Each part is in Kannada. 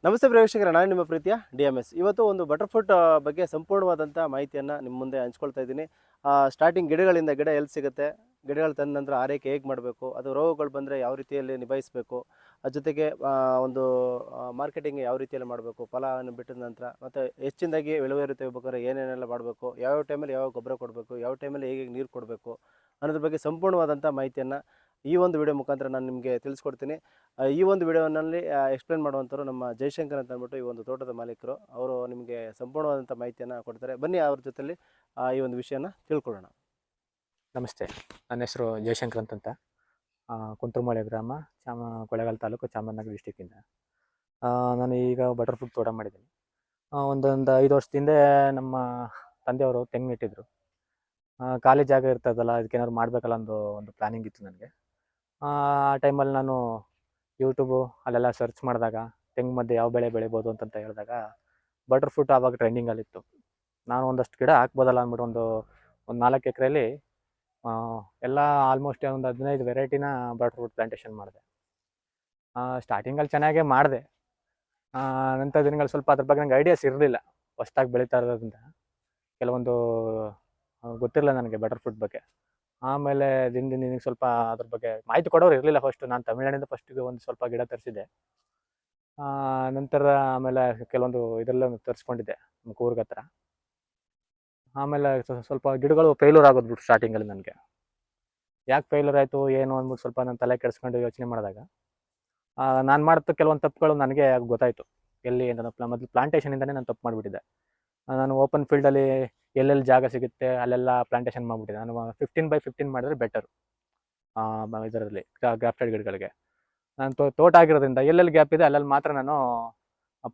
ನಮಸ್ತೆ ಪ್ರೇಕ್ಷಕರೇ, ನಾನು ನಿಮ್ಮ ಪ್ರೀತಿಯ DMS. ಇವತ್ತು ಒಂದು ಬಟರ್ಫ್ರೂಟ್ ಬಗ್ಗೆ ಸಂಪೂರ್ಣವಾದಂಥ ಮಾಹಿತಿಯನ್ನು ನಿಮ್ಮ ಮುಂದೆ ಹಂಚ್ಕೊಳ್ತಾ ಇದ್ದೀನಿ. ಸ್ಟಾರ್ಟಿಂಗ್ ಗಿಡಗಳಿಂದ ಗಿಡ ಎಲ್ಲಿ ಸಿಗುತ್ತೆ, ಗಿಡಗಳು ತಂದ ನಂತರ ಆರೈಕೆ ಹೇಗೆ ಮಾಡಬೇಕು, ಅದು ರೋಗಗಳು ಬಂದರೆ ಯಾವ ರೀತಿಯಲ್ಲಿ ನಿಭಾಯಿಸಬೇಕು, ಅದ್ರ ಜೊತೆಗೆ ಒಂದು ಮಾರ್ಕೆಟಿಂಗ್ ಯಾವ ರೀತಿಯಲ್ಲಿ ಮಾಡಬೇಕು, ಫಲವನ್ನು ಬಿಟ್ಟಿದ ನಂತರ ಮತ್ತು ಹೆಚ್ಚಿನದಾಗಿ ಇಳುವರಿ ತೆಗಿಬೇಕಾದ್ರೆ ಏನೇನೆಲ್ಲ ಮಾಡಬೇಕು, ಯಾವ್ಯಾವ ಟೈಮಲ್ಲಿ ಯಾವ ಗೊಬ್ಬರ ಕೊಡಬೇಕು, ಯಾವ ಟೈಮಲ್ಲಿ ಹೇಗೆ ನೀರು ಕೊಡಬೇಕು ಅನ್ನೋದ್ರ ಬಗ್ಗೆ ಸಂಪೂರ್ಣವಾದಂಥ ಮಾಹಿತಿಯನ್ನು ಈ ಒಂದು ವಿಡಿಯೋ ಮುಖಾಂತರ ನಾನು ನಿಮಗೆ ತಿಳಿಸ್ಕೊಡ್ತೀನಿ. ಈ ಒಂದು ವಿಡಿಯೋನಲ್ಲಿ ಎಕ್ಸ್ಪ್ಲೇನ್ ಮಾಡುವಂಥವ್ರು ನಮ್ಮ ಜಯಶಂಕರ್ ಅಂತ ಅಂದ್ಬಿಟ್ಟು ಈ ಒಂದು ತೋಟದ ಮಾಲೀಕರು. ಅವರು ನಿಮಗೆ ಸಂಪೂರ್ಣವಾದಂಥ ಮಾಹಿತಿಯನ್ನು ಕೊಡ್ತಾರೆ. ಬನ್ನಿ ಅವ್ರ ಜೊತೆಲಿ ಈ ಒಂದು ವಿಷಯನ ತಿಳ್ಕೊಳ್ಳೋಣ. ನಮಸ್ತೆ, ನನ್ನ ಹೆಸರು ಜಯಶಂಕರ್ ಅಂತ ಕುಂತ್ರಮಳೆ ಗ್ರಾಮ, ಕೊಳ್ಳೇಗಾಲ ತಾಲೂಕು, ಚಾಮರಾಜನಗರ ಡಿಸ್ಟಿಕ್ಕಿಂದ. ನಾನು ಈಗ ಬಟರ್ಫ್ರೂಟ್ ತೋಟ ಮಾಡಿದ್ದೀನಿ. ಒಂದೊಂದು 5 ವರ್ಷದಿಂದ ನಮ್ಮ ತಂದೆಯವರು ತೆಂಗು ನೆಟ್ಟಿದ್ರು. ಖಾಲಿ ಜಾಗ ಇರ್ತದಲ್ಲ, ಅದಕ್ಕೇನಾದ್ರು ಮಾಡಬೇಕಲ್ಲ ಒಂದು ಪ್ಲ್ಯಾನಿಂಗ್ ಇತ್ತು ನನಗೆ. ಆ ಟೈಮಲ್ಲಿ ನಾನು ಯೂಟ್ಯೂಬು ಅಲ್ಲೆಲ್ಲ ಸರ್ಚ್ ಮಾಡಿದಾಗ ತೆಂಗು ಮಧ್ಯೆ ಯಾವ ಬೆಳೆ ಬೆಳಿಬೋದು ಅಂತ ಹೇಳಿದಾಗ ಬಟರ್ಫ್ರೂಟ್ ಆವಾಗ ಟ್ರೆಂಡಿಂಗಲ್ಲಿತ್ತು. ನಾನು ಒಂದಷ್ಟು ಗಿಡ ಹಾಕ್ಬೋದಲ್ಲ ಅಂದ್ಬಿಟ್ಟು ಒಂದು 4 ಎಕರೆಯಲ್ಲಿ ಎಲ್ಲ ಆಲ್ಮೋಸ್ಟ್ ಒಂದು 15 ವೆರೈಟಿನ ಬಟರ್ಫ್ರೂಟ್ ಪ್ಲಾಂಟೇಶನ್ ಮಾಡಿದೆ. ಸ್ಟಾರ್ಟಿಂಗಲ್ಲಿ ಚೆನ್ನಾಗೇ ಮಾಡಿದೆ. ನಂತರ ದಿನಗಳು ಸ್ವಲ್ಪ ಅದ್ರ ಬಗ್ಗೆ ನಂಗೆ ಐಡಿಯಾಸ್ ಇರಲಿಲ್ಲ. ಹೊಸ್ದಾಗಿ ಬೆಳೀತಾ ಇರೋದ್ರಿಂದ ಕೆಲವೊಂದು ಗೊತ್ತಿರಲಿಲ್ಲ ನನಗೆ ಬಟರ್ಫ್ರೂಟ್ ಬಗ್ಗೆ. ಆಮೇಲೆ ದಿನಕ್ಕೆ ಸ್ವಲ್ಪ ಅದ್ರ ಬಗ್ಗೆ ಮಾಹಿತಿ ಕೊಡೋರು ಇರಲಿಲ್ಲ. ನಾನು ತಮಿಳ್ನಾಡಿಂದ ಫಸ್ಟಿಗೆ ಒಂದು ಸ್ವಲ್ಪ ಗಿಡ ತರಿಸಿದ್ದೆ. ನಂತರ ಆಮೇಲೆ ಕೆಲವೊಂದು ಇದರಲ್ಲೇ ತರಿಸ್ಕೊಂಡಿದ್ದೆ ನಮ್ಮ ಕೂರ್ಗ್ ಹತ್ರ. ಆಮೇಲೆ ಸ್ವಲ್ಪ ಗಿಡಗಳು ಫೇಲ್ಯೂರ್ ಆಗೋದ್ಬಿಟ್ಟು ಸ್ಟಾರ್ಟಿಂಗಲ್ಲಿ ನನಗೆ. ಯಾಕೆ ಫೇಲ್ಯೂರ್ ಆಯಿತು ಏನು ಅಂದ್ಬಿಟ್ಟು ಸ್ವಲ್ಪ ನಾನು ತಲೆ ಕೆಡಿಸ್ಕೊಂಡು ಯೋಚನೆ ಮಾಡಿದಾಗ ನಾನು ಮಾಡಿದ ಕೆಲವೊಂದು ತಪ್ಪುಗಳು ನನಗೆ ಗೊತ್ತಾಯಿತು. ಎಲ್ಲಿ ಅಂತ ಮೊದಲು ಪ್ಲಾಂಟೇಷನಿಂದನೇ ನಾನು ತಪ್ಪು ಮಾಡಿಬಿಟ್ಟಿದ್ದೆ. ನಾನು ಓಪನ್ ಫೀಲ್ಡಲ್ಲಿ ಎಲ್ಲೆಲ್ಲಿ ಜಾಗ ಸಿಗುತ್ತೆ ಅಲ್ಲೆಲ್ಲ ಪ್ಲಾಂಟೇಷನ್ ಮಾಡಿಬಿಟ್ಟಿದ್ದೆ. ನಾನು 15x15 ಮಾಡಿದ್ರೆ ಬೆಟರು ಇದರಲ್ಲಿ ಗ್ರಾಫ್ಟೆಡ್ ಗಿಡಗಳಿಗೆ. ನಾನು ತೋಟ ಆಗಿರೋದ್ರಿಂದ ಎಲ್ಲೆಲ್ಲಿ ಗ್ಯಾಪ್ ಇದೆ ಅಲ್ಲೆಲ್ಲಿ ಮಾತ್ರ ನಾನು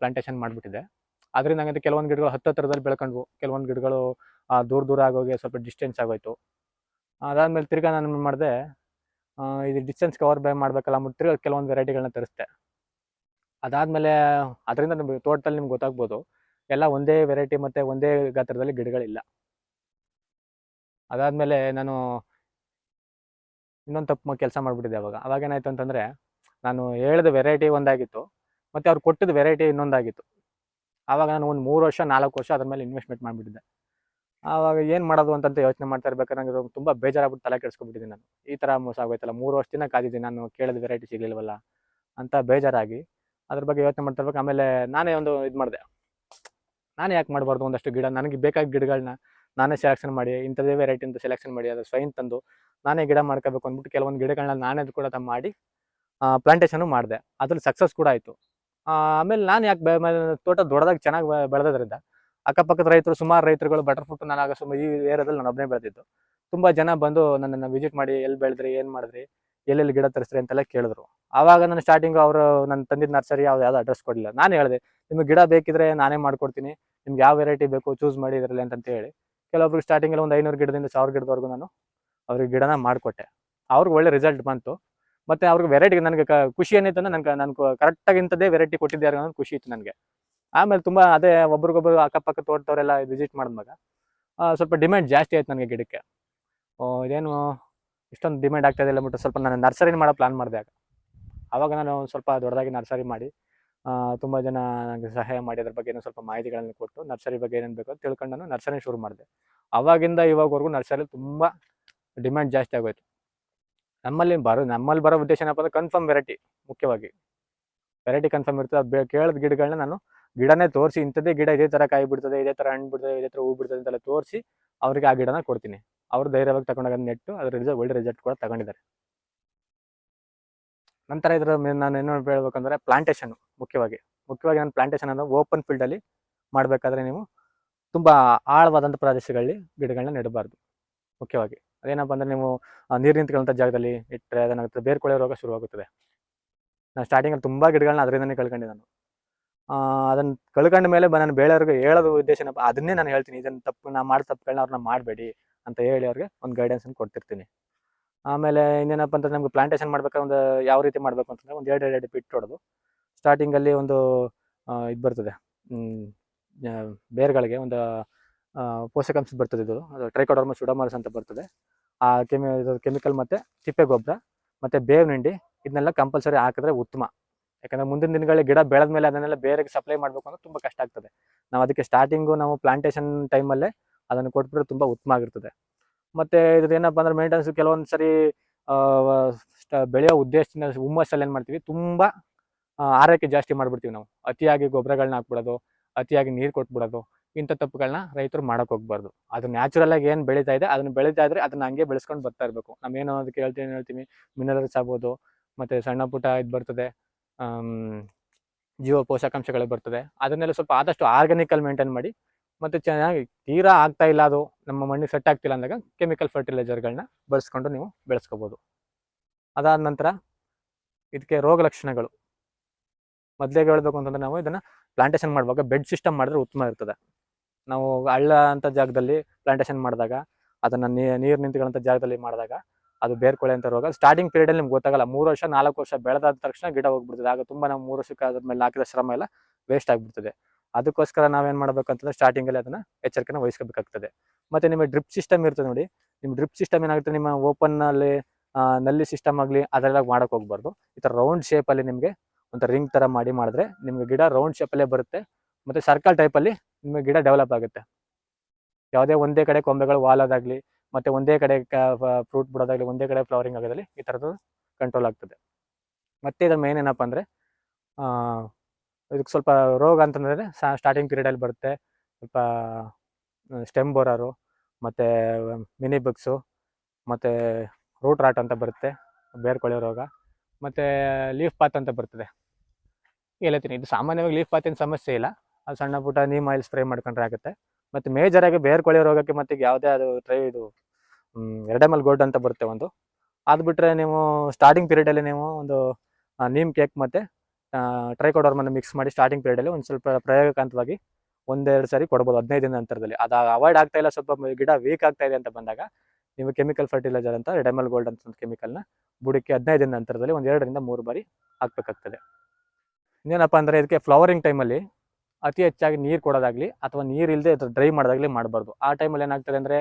ಪ್ಲಾಂಟೇಷನ್ ಮಾಡಿಬಿಟ್ಟಿದ್ದೆ. ಅದರಿಂದ ನನಗೆ ಕೆಲವೊಂದು ಗಿಡಗಳು ಹತ್ತಿರದಲ್ಲಿ ಬೆಳ್ಕೊಂಡ್ವು, ಕೆಲವೊಂದು ಗಿಡಗಳು ದೂರ ಆಗೋಗಿ ಸ್ವಲ್ಪ ಡಿಸ್ಟೆನ್ಸ್ ಆಗೋಯ್ತು. ಅದಾದಮೇಲೆ ತಿರ್ಗಾ ನಾನು ಏನು ಮಾಡಿದೆ, ಇದು ಡಿಸ್ಟೆನ್ಸ್ ಕವರ್ ಮಾಡಬೇಕಲ್ಲ ಅಂದ್ಬಿಟ್ಟು ತಿರ್ಗಾ ಕೆಲವೊಂದು ವೆರೈಟಿಗಳನ್ನ ತರಿಸ್ದೆ. ಅದಾದಮೇಲೆ ಅದರಿಂದ ನಿಮ್ಗೆ ತೋಟದಲ್ಲಿ ನಿಮ್ಗೆ ಗೊತ್ತಾಗ್ಬೋದು, ಎಲ್ಲ ಒಂದೇ ವೆರೈಟಿ ಮತ್ತು ಒಂದೇ ಗಾತ್ರದಲ್ಲಿ ಗಿಡಗಳಿಲ್ಲ. ಅದಾದಮೇಲೆ ನಾನು ಇನ್ನೊಂದು ತಪ್ಪು ಕೆಲಸ ಮಾಡಿಬಿಟ್ಟಿದ್ದೆ. ಅವಾಗ ಏನಾಯಿತು ಅಂತಂದರೆ, ನಾನು ಹೇಳಿದ ವೆರೈಟಿ ಒಂದಾಗಿತ್ತು ಮತ್ತು ಅವ್ರು ಕೊಟ್ಟಿದ್ದ ವೆರೈಟಿ ಇನ್ನೊಂದಾಗಿತ್ತು. ಆವಾಗ ನಾನು ಒಂದು 3 ವರ್ಷ 4 ವರ್ಷ ಅದ್ರ ಮೇಲೆ ಇನ್ವೆಸ್ಟ್ಮೆಂಟ್ ಮಾಡಿಬಿಟ್ಟಿದ್ದೆ. ಆವಾಗ ಏನು ಮಾಡೋದು ಅಂತಂತ ಯೋಚನೆ ಮಾಡ್ತಾ ಇರ್ಬೇಕಾದ್ರೆ ನನಗೆ ತುಂಬ ಬೇಜಾರಾಗ್ಬಿಟ್ಟು ತಲೆ ಕೆಡಿಸ್ಕೊಂಡ್ಬಿಟ್ಟಿದ್ದೀನಿ ನಾನು. ಈ ಥರ ಮೋಸ ಆಗೋಯ್ತಲ್ಲ, 3 ವರ್ಷದಿಂದ ಕಾದಿದ್ದೀನಿ, ನಾನು ಕೇಳಿದ ವೆರೈಟಿ ಸಿಗಲಿಲ್ವಲ್ಲ ಅಂತ ಬೇಜಾರಾಗಿ ಅದ್ರ ಬಗ್ಗೆ ಯೋಚನೆ ಮಾಡ್ತಾ ಇರ್ಬೇಕು. ಆಮೇಲೆ ನಾನೇ ಒಂದು ಇದು ಮಾಡಿದೆ, ನಾನೇ ಯಾಕೆ ಮಾಡಬಾರ್ದು ಒಂದಷ್ಟು ಗಿಡ, ನನಗೆ ಬೇಕಾದ ಗಿಡಗಳನ್ನ ನಾನೇ ಸೆಲೆಕ್ಷನ್ ಮಾಡಿ, ಇಂಥದ್ದೇ ವೆರೈಟಿ ಅಂತ ಸೆಲೆಕ್ಷನ್ ಮಾಡಿ ಅದು ಸ್ವಯಂ ತಂದು ನಾನೇ ಗಿಡ ಮಾಡ್ಕೋಬೇಕು ಅಂದ್ಬಿಟ್ಟು ಕೆಲವೊಂದು ಗಿಡಗಳನ್ನ ನಾನೇ ಕೂಡ ಮಾಡಿ ಪ್ಲಾಂಟೇಶನು ಮಾಡಿದೆ. ಅದ್ರಲ್ಲಿ ಸಕ್ಸಸ್ ಕೂಡ ಆಯಿತು. ಆಮೇಲೆ ನಾನು ಯಾಕೆ ತೋಟ ದೊಡ್ಡದಾಗಿ ಚೆನ್ನಾಗಿ ಬೆಳೆದ್ರಿಂದ ಅಕ್ಕಪಕ್ಕದ ರೈತರು, ಸುಮಾರು ರೈತರುಗಳು ಬಟರ್ಫ್ರೂಟ್ ನಾನು ಈ ಏರಿಯಾದಲ್ಲಿ ನಾನು ಒಬ್ಬನೇ ಬೆಳೆದಿದ್ದು. ತುಂಬ ಜನ ಬಂದು ನನ್ನನ್ನು ವಿಸಿಟ್ ಮಾಡಿ ಎಲ್ಲಿ ಬೆಳೆದ್ರಿ, ಏನು ಮಾಡಿದ್ರಿ, ಎಲ್ಲೆಲ್ಲಿ ಗಿಡ ತರಿಸ್ರಿ ಅಂತೆಲ್ಲ ಕೇಳಿದ್ರು. ಆವಾಗ ನಾನು ಸ್ಟಾರ್ಟಿಂಗು ಅವರು ನನ್ನ ತಂದಿದ್ದ ನರ್ಸರಿ ಯಾವ್ದು ಅಡ್ರೆಸ್ ಕೊಡಲಿಲ್ಲ. ನಾನು ಹೇಳಿದೆ, ನಿಮಗೆ ಗಿಡ ಬೇಕಿದ್ರೆ ನಾನೇ ಮಾಡ್ಕೊಡ್ತೀನಿ, ನಿಮ್ಗೆ ಯಾವ ವೆರೈಟಿ ಬೇಕು ಚೂಸ್ ಮಾಡಿ ಇದರಲ್ಲಿ ಅಂತ ಹೇಳಿ ಕೆಲವೊಬ್ರಿಗೆ ಸ್ಟಾರ್ಟಿಂಗಲ್ಲಿ ಒಂದು 500 ಗಿಡದಿಂದ 1000 ಗಿಡದವರೆಗೂ ನಾನು ಅವ್ರಿಗೆ ಗಿಡನ ಮಾಡಿಕೊಟ್ಟೆ. ಅವ್ರಿಗೆ ಒಳ್ಳೆ ರಿಸಲ್ಟ್ ಬಂತು. ಮತ್ತು ಅವ್ರಿಗೆ ವೆರೈಟಿಗೆ ನನಗೆ ಖುಷಿ ಏನಿತ್ತು ಅಂದರೆ ನಾನು ಕರೆಕ್ಟಾಗಿ ಇಂಥದ್ದೇ ವೆರೈಟಿ ಕೊಟ್ಟಿದ್ದಾರೆ ಅನ್ನೋದು ಖುಷಿ ಇತ್ತು ನನಗೆ. ಆಮೇಲೆ ತುಂಬ ಅದೇ ಒಬ್ರಿಗೊಬ್ಬರು ಅಕ್ಕಪಕ್ಕ ತೋಟದವರೆಲ್ಲ ವಿಸಿಟ್ ಮಾಡಿದಾಗ ಸ್ವಲ್ಪ ಡಿಮ್ಯಾಂಡ್ ಜಾಸ್ತಿ ಆಯ್ತು ನನಗೆ ಗಿಡಕ್ಕೆ. ಇದೇನು ಇಷ್ಟೊಂದು ಡಿಮ್ಯಾಂಡ್ ಆಗ್ತಾಯಿದೆ ಅಂದ್ಬಿಟ್ಟು ಸ್ವಲ್ಪ ನಾನು ನರ್ಸರಿನ ಮಾಡೋ ಪ್ಲಾನ್ ಮಾಡಿದೆ. ಆವಾಗ ನಾನು ಸ್ವಲ್ಪ ದೊಡ್ಡದಾಗಿ ನರ್ಸರಿ ಮಾಡಿ ತುಂಬ ಜನ ನನಗೆ ಸಹಾಯ ಮಾಡಿ ಅದ್ರ ಬಗ್ಗೆ ಸ್ವಲ್ಪ ಮಾಹಿತಿಗಳನ್ನು ಕೊಟ್ಟು ನರ್ಸರಿ ಬಗ್ಗೆ ಏನೇನು ಬೇಕೋ ಅಂತ ತಿಳ್ಕೊಂಡು ನಾನು ನರ್ಸರಿ ಶುರು ಮಾಡಿದೆ. ಆವಾಗಿಂದ ಇವಾಗವರೆಗೂ ನರ್ಸರಿ ತುಂಬ ಡಿಮ್ಯಾಂಡ್ ಜಾಸ್ತಿ ಆಗೋಯ್ತು. ನಮ್ಮಲ್ಲಿ ಬರೋ ಉದ್ದೇಶ ಏನಪ್ಪ ಅಂದರೆ ಕನ್ಫರ್ಮ್ ವೆರೈಟಿ. ಮುಖ್ಯವಾಗಿ ವೆರೈಟಿ ಕನ್ಫರ್ಮ್ ಇರ್ತದೆ. ಅದು ಕೇಳಿದ ಗಿಡಗಳನ್ನ ನಾನು ಗಿಡನೇ ತೋರಿಸಿ, ಇಂಥದ್ದೇ ಗಿಡ ಇದೇ ಥರ ಕಾಯಿ ಬಿಡ್ತದೆ, ಇದೇ ಥರ ಹಣ್ಣು ಬಿಡ್ತದೆ, ಇದೇ ಥರ ಹೂ ಬಿಡ್ತದೆ ಅಂತೆಲ್ಲ ತೋರಿಸಿ ಅವ್ರಿಗೆ ಆ ಗಿಡನ ಕೊಡ್ತೀನಿ. ಅವರು ಧೈರ್ಯವಾಗಿ ತಗೊಂಡಾಗ ನೆಟ್ಟು ಅದ್ರ ಒಳ್ಳೆ ರಿಸಲ್ಟ್ ಕೂಡ ತಗೊಂಡಿದ್ದಾರೆ. ನಂತರ ಇದರ ನಾನು ಏನು ಹೇಳ್ಬೇಕಂದ್ರೆ ಪ್ಲಾಂಟೇಶನ್ ಮುಖ್ಯವಾಗಿ ನಾನು ಪ್ಲಾಂಟೇಶನ್ ಅಂದರೆ ಓಪನ್ ಫೀಲ್ಡಲ್ಲಿ ಮಾಡಬೇಕಾದ್ರೆ ನೀವು ತುಂಬ ಆಳವಾದಂಥ ಪ್ರದೇಶಗಳಲ್ಲಿ ಗಿಡಗಳನ್ನ ನೆಡಬಾರ್ದು. ಮುಖ್ಯವಾಗಿ ಅದೇನಪ್ಪ ಅಂದರೆ ನೀವು ನೀರು ನಿಂತ್ಕೊಳ್ಳೋಂಥ ಜಾಗದಲ್ಲಿ ಇಟ್ಟರೆ ಅದೇನಾಗುತ್ತೆ, ಬೇರ್ಕೊಳೆ ರೋಗ ಶುರುವಾಗುತ್ತದೆ. ನಾನು ಸ್ಟಾರ್ಟಿಂಗಲ್ಲಿ ತುಂಬ ಗಿಡಗಳನ್ನ ಅದರಿಂದನೇ ಕಳ್ಕೊಂಡೆ ನಾನು. ಅದನ್ನು ಕಳ್ಕೊಂಡ ಮೇಲೆ ನಾನು ಬೇರೆಯವ್ರಿಗೆ ಹೇಳೋದು ಉದ್ದೇಶ ಏನಪ್ಪ, ಅದನ್ನೇ ನಾನು ಹೇಳ್ತೀನಿ, ಇದನ್ನು ತಪ್ಪು ನಾ ಮಾಡಿ ತಪ್ಪುಗಳನ್ನ ಅವ್ರನ್ನ ಮಾಡಬೇಡಿ ಅಂತ ಹೇಳಿ ಅವ್ರಿಗೆ ಒಂದು ಗೈಡೆನ್ಸನ್ನು ಕೊಡ್ತಿರ್ತೀನಿ. ಆಮೇಲೆ ಇನ್ನೇನಪ್ಪ ಅಂತಂದ್ರೆ ನಮಗೆ ಪ್ಲಾಂಟೇಶನ್ ಮಾಡ್ಬೇಕಾದ್ರೆ ಒಂದು ಯಾವ ರೀತಿ ಮಾಡಬೇಕು ಅಂತಂದರೆ ಒಂದು 2 ಅಡಿ ಬಿಟ್ಟು ಹೊಡೆದು ಸ್ಟಾರ್ಟಿಂಗಲ್ಲಿ ಒಂದು ಇದು ಬರ್ತದೆ, ಬೇರ್ಗಳಿಗೆ ಒಂದು ಪೋಷಕಾಂಶ ಬರ್ತದೆ. ಇದು ಟ್ರೈಕೋಡರ್ಮಾ ಸುಡೋಮಾನಸ್ ಅಂತ ಬರ್ತದೆ. ಆ ಕೆಮಿಕಲ್ ಮತ್ತು ತಿಪ್ಪೆ ಗೊಬ್ಬರ ಮತ್ತು ಬೇವಿನ ಹಿಂಡಿ ಇದನ್ನೆಲ್ಲ ಕಂಪಲ್ಸರಿ ಹಾಕಿದ್ರೆ ಉತ್ತಮ. ಯಾಕಂದ್ರೆ ಮುಂದಿನ ದಿನಗಳಲ್ಲಿ ಗಿಡ ಬೆಳೆದ್ಮೇಲೆ ಅದನ್ನೆಲ್ಲ ಬೇರೆಗೆ ಸಪ್ಲೈ ಮಾಡಬೇಕು ಅಂದ್ರೆ ತುಂಬ ಕಷ್ಟ ಆಗ್ತದೆ. ನಾವು ಅದಕ್ಕೆ ಸ್ಟಾರ್ಟಿಂಗು ನಾವು ಪ್ಲಾಂಟೇಶನ್ ಟೈಮಲ್ಲೇ ಅದನ್ನು ಕೊಟ್ಬಿಟ್ರೆ ತುಂಬ ಉತ್ತಮ ಆಗಿರ್ತದೆ. ಮತ್ತು ಇದ್ರದ್ದು ಏನಪ್ಪ ಅಂದ್ರೆ ಮೇಂಟೆನೆನ್ಸ್ ಕೆಲವೊಂದು ಸರಿ ಬೆಳೆಯೋ ಉದ್ದೇಶದಿಂದ ಹುಮ್ಮಸ್ಸಲ್ಲಿ ಏನು ಮಾಡ್ತೀವಿ, ತುಂಬ ಆರೈಕೆ ಜಾಸ್ತಿ ಮಾಡಿಬಿಡ್ತೀವಿ ನಾವು. ಅತಿಯಾಗಿ ಗೊಬ್ಬರಗಳನ್ನ ಹಾಕ್ಬಿಡೋದು, ಅತಿಯಾಗಿ ನೀರು ಕೊಟ್ಬಿಡೋದು, ಇಂಥ ತಪ್ಪುಗಳನ್ನ ರೈತರು ಮಾಡೋಕೆ ಹೋಗ್ಬಾರ್ದು. ಅದು ನ್ಯಾಚುರಲಾಗಿ ಏನು ಬೆಳೀತಾ ಇದೆ ಅದನ್ನು ಬೆಳೀತಾ ಇದ್ರೆ ಅದನ್ನ ಹಂಗೆ ಬೆಳೆಸ್ಕೊಂಡು ಬರ್ತಾ ಇರಬೇಕು. ನಾವೇನೋ ಅದಕ್ಕೆ ಹೇಳ್ತೀವಿ ಮಿನರಲ್ಸ್ ಆಗ್ಬೋದು, ಮತ್ತು ಸಣ್ಣ ಪುಟ್ಟ ಇದು ಬರ್ತದೆ, ಜೀವ ಪೋಷಕಾಂಶಗಳು ಬರ್ತದೆ, ಅದನ್ನೆಲ್ಲ ಸ್ವಲ್ಪ ಆದಷ್ಟು ಆರ್ಗ್ಯಾನಿಕಲ್ಲಿ ಮೇಂಟೈನ್ ಮಾಡಿ. ಮತ್ತು ಚೆನ್ನಾಗಿ ತೀರಾ ಆಗ್ತಾ ಇಲ್ಲ, ಅದು ನಮ್ಮ ಮಣ್ಣಿಗೆ ಸೆಟ್ ಆಗ್ತಿಲ್ಲ ಅಂದಾಗ ಕೆಮಿಕಲ್ ಫರ್ಟಿಲೈಸರ್ಗಳನ್ನ ಬಳಸ್ಕೊಂಡು ನೀವು ಬೆಳೆಸ್ಕೋಬೋದು. ಅದಾದ ನಂತರ ಇದಕ್ಕೆ ರೋಗ ಲಕ್ಷಣಗಳು ಮೊದಲಿಗೆ ಹೇಳ್ಬೇಕು ಅಂತಂದರೆ, ನಾವು ಇದನ್ನು ಪ್ಲಾಂಟೇಶನ್ ಮಾಡುವಾಗ ಬೆಡ್ ಸಿಸ್ಟಮ್ ಮಾಡಿದ್ರೆ ಉತ್ತಮ ಇರ್ತದೆ. ನಾವು ಹಳ್ಳ ಅಂಥ ಜಾಗದಲ್ಲಿ ಪ್ಲಾಂಟೇಶನ್ ಮಾಡಿದಾಗ, ಅದನ್ನು ನೀರು ನಿಂತ್ಕೊಳ್ಳೋಂಥ ಜಾಗದಲ್ಲಿ ಮಾಡಿದಾಗ ಅದು ಬೇರ್ಕೊಳೆ ಅಂತ ರೋಗ ಸ್ಟಾರ್ಟಿಂಗ್ ಪೀರಿಯಡಲ್ಲಿ ನಿಮ್ಗೆ ಗೊತ್ತಾಗಲ್ಲ. 3 ವರ್ಷ 4 ವರ್ಷ ಬೆಳೆದಾದ ತಕ್ಷಣ ಗಿಡ ಹೋಗ್ಬಿಡ್ತದೆ. ಆಗ ತುಂಬ ನಾವು 3 ವರ್ಷಕ್ಕೆ ಆದ್ಮೇಲೆ ಹಾಕಿದ ಶ್ರಮ ಎಲ್ಲ ವೇಸ್ಟ್ ಆಗಿಬಿಡ್ತದೆ. ಅದಕ್ಕೋಸ್ಕರ ನಾವೇನು ಮಾಡಬೇಕು ಅಂತಂದರೆ ಸ್ಟಾರ್ಟಿಂಗಲ್ಲಿ ಅದನ್ನು ಎಚ್ಚರಿಕೆನ ವಹಿಸ್ಕೋಬೇಕಾಗ್ತದೆ. ಮತ್ತು ನಿಮಗೆ ಡ್ರಿಪ್ ಸಿಸ್ಟಮ್ ಇರ್ತದೆ ನೋಡಿ, ನಿಮ್ಮ ಡ್ರಿಪ್ ಸಿಸ್ಟಮ್ ಏನಾಗುತ್ತೆ, ನಿಮ್ಮ ಓಪನ್ನಲ್ಲಿ ನಲ್ಲಿ ಸಿಸ್ಟಮ್ ಆಗಲಿ ಅದೆಲ್ಲ ಮಾಡೋಕೆ ಹೋಗ್ಬಾರ್ದು. ಈ ಥರ ರೌಂಡ್ ಶೇಪಲ್ಲಿ ನಿಮಗೆ ಒಂದು ರಿಂಗ್ ಥರ ಮಾಡಿದ್ರೆ ನಿಮಗೆ ಗಿಡ ರೌಂಡ್ ಶೇಪಲ್ಲೇ ಬರುತ್ತೆ. ಮತ್ತು ಸರ್ಕಲ್ ಟೈಪಲ್ಲಿ ನಿಮಗೆ ಗಿಡ ಡೆವಲಪ್ ಆಗುತ್ತೆ. ಯಾವುದೇ ಒಂದೇ ಕಡೆ ಕೊಂಬೆಗಳು ವಾಲೋದಾಗಲಿ, ಮತ್ತು ಒಂದೇ ಕಡೆ ಫ್ರೂಟ್ ಬಿಡೋದಾಗಲಿ, ಒಂದೇ ಕಡೆ ಫ್ಲವರಿಂಗ್ ಆಗೋದಾಗಲಿ ಈ ಥರದ್ದು ಕಂಟ್ರೋಲ್ ಆಗ್ತದೆ. ಮತ್ತು ಇದ್ರ ಮೇನ್ ಏನಪ್ಪ ಅಂದರೆ, ಇದಕ್ಕೆ ಸ್ವಲ್ಪ ರೋಗ ಅಂತಂದರೆ ಸ್ಟಾರ್ಟಿಂಗ್ ಪೀರಿಯಡಲ್ಲಿ ಬರುತ್ತೆ. ಸ್ವಲ್ಪ ಸ್ಟೆಮ್ ಬೋರರು, ಮತ್ತು ಮಿನಿ ಬಗ್ಸು, ಮತ್ತು ರೂಟ್ ರಾಟ್ ಅಂತ ಬರುತ್ತೆ, ಬೇರ್ಕೊಳೆ ರೋಗ, ಮತ್ತು ಲೀಫ್ ಪಾತ್ ಅಂತ ಬರ್ತದೆ. ಹೇಳ್ತೀನಿ, ಇದು ಸಾಮಾನ್ಯವಾಗಿ ಲೀಫ್ ಪಾತಿನ ಸಮಸ್ಯೆ ಇಲ್ಲ, ಅದು ಸಣ್ಣ ಪುಟ್ಟ ನೀಮ್ ಆಯಿಲ್ ಸ್ಪ್ರೇ ಮಾಡ್ಕೊಂಡ್ರೆ ಆಗುತ್ತೆ. ಮತ್ತು ಮೇಜರಾಗಿ ಬೇರ್ಕೊಳೆ ರೋಗಕ್ಕೆ ಮತ್ತು ಯಾವುದೇ ಅದು ಎರ್ಡೆಮಲ್ ಗೋಲ್ಡ್ ಅಂತ ಬರುತ್ತೆ ಒಂದು, ಅದು ಬಿಟ್ಟರೆ ನೀವು ಸ್ಟಾರ್ಟಿಂಗ್ ಪೀರಿಯಡಲ್ಲಿ ನೀವು ಒಂದು ನೀಮ್ ಕೇಕ್ ಮತ್ತು ಟ್ರೈಕೋಡರ್ಮನ್ನು ಮಿಕ್ಸ್ ಮಾಡಿ ಸ್ಟಾರ್ಟಿಂಗ್ ಪೀರಿಯಡಲ್ಲಿ ಒಂದು ಸ್ವಲ್ಪ ಪ್ರಯೋಗಕಾಂತವಾಗಿ 1-2 ಸಾರಿ ಕೊಡ್ಬೋದು 15 ದಿನದ ನಂತರದಲ್ಲಿ. ಅದು ಅವಾಯ್ಡ್ ಆಗ್ತಾ ಇಲ್ಲ, ಸ್ವಲ್ಪ ಗಿಡ ವೀಕ್ ಆಗ್ತಾ ಇದೆ ಅಂತ ಬಂದಾಗ ನೀವು ಕೆಮಿಕಲ್ ಫರ್ಟಿಲೈಸರ್ ಅಂತ ಎರ್ಡೆಮಲ್ ಗೋಲ್ಡ್ ಅಂತ ಒಂದು ಕೆಮಿಕಲ್ನ ಬುಡಕ್ಕೆ 15 ದಿನದ ನಂತರದಲ್ಲಿ 1-2 ಬಾರಿ ಹಾಕಬೇಕಾಗ್ತದೆ. ಇನ್ನೇನಪ್ಪ ಅಂದರೆ, ಇದಕ್ಕೆ ಫ್ಲವರಿಂಗ್ ಟೈಮಲ್ಲಿ ಅತಿ ಹೆಚ್ಚಾಗಿ ನೀರು ಕೊಡೋದಾಗಲಿ ಅಥವಾ ನೀರು ಇಲ್ಲದೆ ಡ್ರೈ ಮಾಡೋದಾಗಲಿ ಮಾಡಬಾರ್ದು. ಆ ಟೈಮಲ್ಲಿ ಏನಾಗ್ತದೆ ಅಂದರೆ,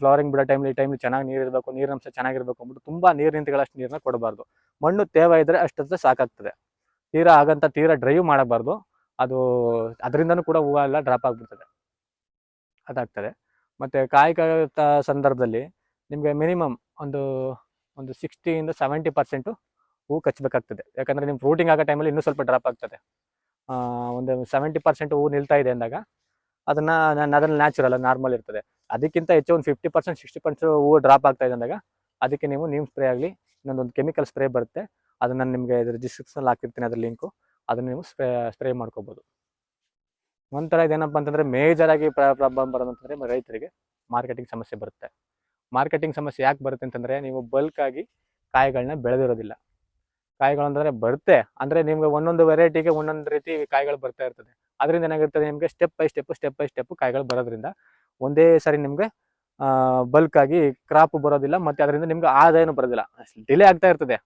ಫ್ಲವರಿಂಗ್ ಬಿಡೋ ಟೈಮಲ್ಲಿ ಚೆನ್ನಾಗಿ ನೀರು ಇರಬೇಕು, ನೀರಿನಂಶ ಚೆನ್ನಾಗಿರಬೇಕು ಅಂದ್ಬಿಟ್ಟು ತುಂಬ ನೀರು ನಿಂತುಗಳಷ್ಟು ನೀರನ್ನ ಕೊಡಬಾರ್ದು. ಮಣ್ಣು ತೇವ ಇದ್ದರೆ ಅಷ್ಟೊತ್ತು ಸಾಕಾಗ್ತದೆ. ತೀರಾ ಡ್ರೈವ್ ಮಾಡಬಾರ್ದು, ಅದು ಅದರಿಂದನೂ ಕೂಡ ಹೂವು ಎಲ್ಲ ಡ್ರಾಪ್ ಆಗಿಬಿಡ್ತದೆ, ಅದಾಗ್ತದೆ. ಮತ್ತು ಕಾಯಿ ಸಂದರ್ಭದಲ್ಲಿ ನಿಮಗೆ ಮಿನಿಮಮ್ ಒಂದು 60-70% ಹೂವು ಕಚ್ಚಬೇಕಾಗ್ತದೆ. ಯಾಕಂದರೆ ನಿಮ್ಮ ಫ್ರೂಟಿಂಗ್ ಆಗೋ ಟೈಮಲ್ಲಿ ಇನ್ನೂ ಸ್ವಲ್ಪ ಡ್ರಾಪ್ ಆಗ್ತದೆ. ಒಂದು 70% ಹೂವು ನಿಲ್ತಾ ಇದೆ ಅಂದಾಗ ಅದನ್ನು ನ್ಯಾಚುರಲ್ ನಾರ್ಮಲ್ ಇರ್ತದೆ. ಅದಕ್ಕಿಂತ ಹೆಚ್ಚು ಒಂದು 50% 60% ಹೂವು ಡ್ರಾಪ್ ಆಗ್ತಾ ಇದೆ ಅಂದಾಗ ಅದಕ್ಕೆ ನೀವು ನೀಮ್ ಸ್ಪ್ರೇ ಆಗಲಿ, ಇನ್ನೊಂದೊಂದು ಕೆಮಿಕಲ್ ಸ್ಪ್ರೇ ಬರುತ್ತೆ, ಅದನ್ನು ನಿಮಗೆ ಡಿಸ್ಕ್ರಿಪ್ಷನಲ್ಲಿ ಹಾಕಿರ್ತೀನಿ, ಅದ್ರ ಲಿಂಕು, ಅದನ್ನು ನೀವು ಸ್ಪ್ರೇ ಮಾಡ್ಕೋಬೋದು. ಒಂಥರ ಇದೇನಪ್ಪ ಅಂತಂದರೆ, ಮೇಜರಾಗಿ ಪ್ರಾಬ್ಲಮ್ ಬರೋದಂತಂದರೆ ರೈತರಿಗೆ ಮಾರ್ಕೆಟಿಂಗ್ ಸಮಸ್ಯೆ ಬರುತ್ತೆ. ಮಾರ್ಕೆಟಿಂಗ್ ಸಮಸ್ಯೆ ಯಾಕೆ ಬರುತ್ತೆ ಅಂತಂದರೆ, ನೀವು ಬಲ್ಕಾಗಿ ಕಾಯಿಗಳನ್ನ ಬೆಳೆದಿರೋದಿಲ್ಲ. ಕಾಯಿಗಳು ಅಂತಂದರೆ ಬರುತ್ತೆ ಅಂದರೆ ನಿಮ್ಗೆ ಒಂದೊಂದು ವೆರೈಟಿಗೆ ಒಂದೊಂದು ರೀತಿ ಕಾಯಿಗಳು ಬರ್ತಾ ಇರ್ತದೆ. ಅದರಿಂದ ಏನಾಗಿರ್ತದೆ, ನಿಮಗೆ ಸ್ಟೆಪ್ ಬೈ ಸ್ಟೆಪ್ಪು ಕಾಯಿಗಳು ಬರೋದ್ರಿಂದ ಒಂದೇ ಸಾರಿ ನಿಮಗೆ ಬಲ್ಕಾಗಿ ಕ್ರಾಪ್ ಬರೋದಿಲ್ಲ, ಮತ್ತು ಅದರಿಂದ ನಿಮ್ಗೆ ಆದಾಯನೂ ಬರೋದಿಲ್ಲ. ಡಿಲೇ ಆಗ್ತಾ ಇರ್ತದೆ,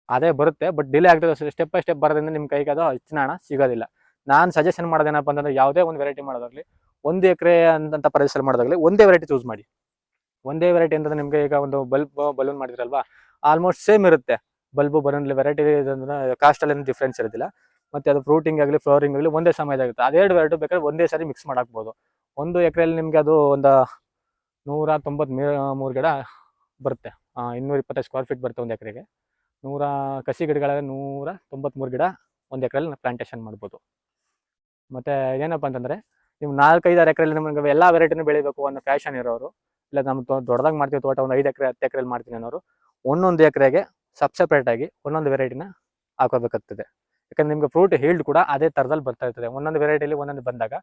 ಆದಾಯ ಬರುತ್ತೆ ಬಟ್ ಡಿಲೇ ಆಗ್ತದೆ. ಸ್ಟೆಪ್ ಬೈ ಸ್ಟೆಪ್ ಬರೋದ್ರಿಂದ ನಿಮ್ಮ ಕೈಗೆ ಅದು ಹೆಚ್ಚಿನ ಹಣ ಸಿಗೋದಿಲ್ಲ. ನಾನು ಸಜೆಷನ್ ಮಾಡೋದೇನಪ್ಪ ಅಂತಂದರೆ, ಯಾವುದೇ ಒಂದು ವೆರೈಟಿ ಮಾಡೋದಾಗಲಿ, 1 ಎಕರೆ ಅಂತ ಪ್ರದೇಶದಲ್ಲಿ ಮಾಡೋದಾಗಲಿ ಒಂದೇ ವೆರೈಟಿ ಚೂಸ್ ಮಾಡಿ. ಒಂದೇ ವೆರೈಟಿ ಅಂತಂದರೆ ನಿಮಗೆ ಈಗ ಒಂದು ಬಲೂನ್ ಮಾಡಿದ್ರಲ್ವಾ, ಆಲ್ಮೋಸ್ಟ್ ಸೇಮ್ ಇರುತ್ತೆ. ಬಲ್ಬು ಬಲೂನಲ್ಲಿ ವೆರೈಟಿ ಕಾಸ್ಟಲ್ಲಿ ಏನು ಡಿಫ್ರೆನ್ಸ್ ಇರೋದಿಲ್ಲ. ಮತ್ತು ಅದು ಫ್ರೂಟಿಂಗ್ ಆಗಲಿ ಫ್ಲವರಿಂಗ್ ಆಗಲಿ ಒಂದೇ ಸಮಯದಾಗುತ್ತೆ. ಅದೆರಡು ವೆರೈಟಿ ಬೇಕಾದ್ರೆ ಒಂದೇ ಸಾರಿ ಮಿಕ್ಸ್ ಮಾಡಾಕ್ಬೋದು. 1 ಎಕರೆಯಲ್ಲಿ ನಿಮಗೆ ಅದು ಒಂದು 193 ಗಿಡ ಬರುತ್ತೆ. 225 ಸ್ಕ್ವೇರ್ ಫೀಟ್ ಬರುತ್ತೆ 1 ಎಕರೆಗೆ. ಕಸಿ ಗಿಡಗಳಲ್ಲಿ 193 ಗಿಡ 1 ಎಕರೆಯಲ್ಲಿ ಪ್ಲಾಂಟೇಶನ್ ಮಾಡ್ಬೋದು. ಮತ್ತು ಏನಪ್ಪ ಅಂತಂದರೆ, ನೀವು 4-5-6 ಎಕರೆಯಲ್ಲಿ ನಿಮಗೆ ಎಲ್ಲ ವೆರೈಟಿನೂ ಬೆಳಿಬೇಕು ಅನ್ನೋ ಫ್ಯಾಷನ್ ಇರೋರು, ಇಲ್ಲ ನಮ್ಮ ದೊಡ್ಡದಾಗಿ ಮಾಡ್ತೀವಿ ತೋಟ, ಒಂದು 5 ಎಕರೆ 10 ಎಕರೆಯಲ್ಲಿ ಮಾಡ್ತೀನಿ ಅನ್ನೋರು, 1 ಎಕರೆಗೆ ಸಪ್ರೇಟಾಗಿ ಒಂದೊಂದು ವೆರೈಟಿನ ಹಾಕೋಬೇಕಾಗ್ತದೆ. ಯಾಕಂದ್ರೆ ನಿಮ್ಗೆ ಫ್ರೂಟ್ ಹೀಲ್ಡ್ ಕೂಡ ಅದೇ ಥರದಲ್ಲಿ ಬರ್ತಾ ಇರ್ತದೆ. ಒಂದೊಂದು ವೆರೈಟಿಲಿ ಒಂದೊಂದು ಬಂದಾಗ,